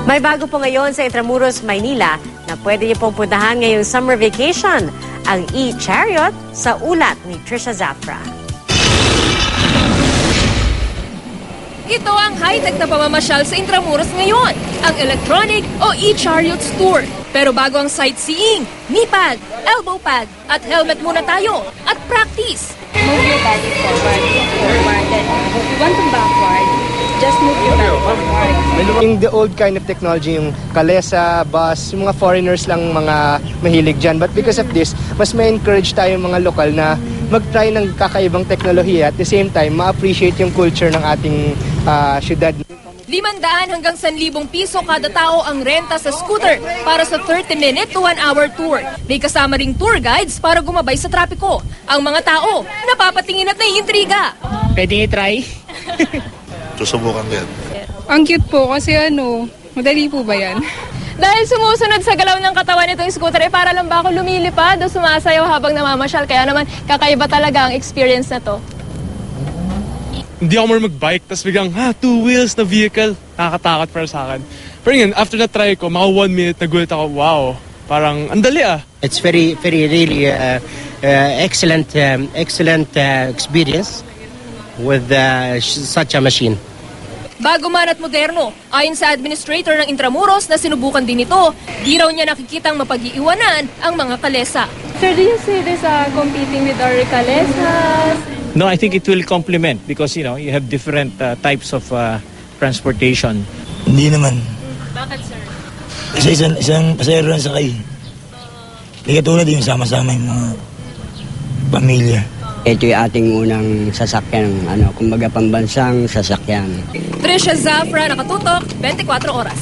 May bago po ngayon sa Intramuros, Maynila na pwede niyo pong puntahan ngayong summer vacation, ang e-chariot sa ulat ni Trisha Zafra. Ito ang high-tech na pamamasyal sa Intramuros ngayon, ang electronic o e-chariots tour. Pero bago ang sightseeing, knee pad, elbow pad at helmet muna tayo at practice. Move your body forward, then if you want to backward, just move your body forward. Yung the old kind of technology, yung kalesa, bus, yung mga foreigners lang mga mahilig dyan. But because of this, mas may encourage tayo mga lokal na mag-try ng kakaibang teknolohiya at the same time, ma-appreciate yung culture ng ating syudad. 500 hanggang 1,000 piso kada tao ang renta sa scooter para sa 30-minute to 1-hour tour. May kasama ring tour guides para gumabay sa trapiko. Ang mga tao, napapatingin at naiintriga. Pwede i-try? Susubukan ko yan. Ang cute po kasi madali po ba yan? Dahil sumusunod sa galaw ng katawan nitong scooter, para lang ba ako lumilipad o sumasayaw habang namamasyal? Kaya naman, kakaiba talaga ang experience na to. Hindi ako more mag-bike, tapos biglang, two wheels na vehicle. Nakakatakot para sa akin. Pero yun, after na-try ko, mga 1 minute, nagulat ako, wow, parang andali It's very really excellent experience with such a machine. Bago man at moderno, ayon sa administrator ng Intramuros na sinubukan din ito, di raw niya nakikitang mapag-iiwanan ang mga kalesa. Sir, do you see this competing with our kalesas? No, I think it will complement because, you have different types of transportation. Hindi naman. Bakit, sir? Kasi isang pasahero lang sakay. Hindi katulad yung sama-sama yung mga pamilya. Ito yung ating unang sasakyan, kumbaga pambansang sasakyan. Trisha Zafra, nakatutok, 24 oras.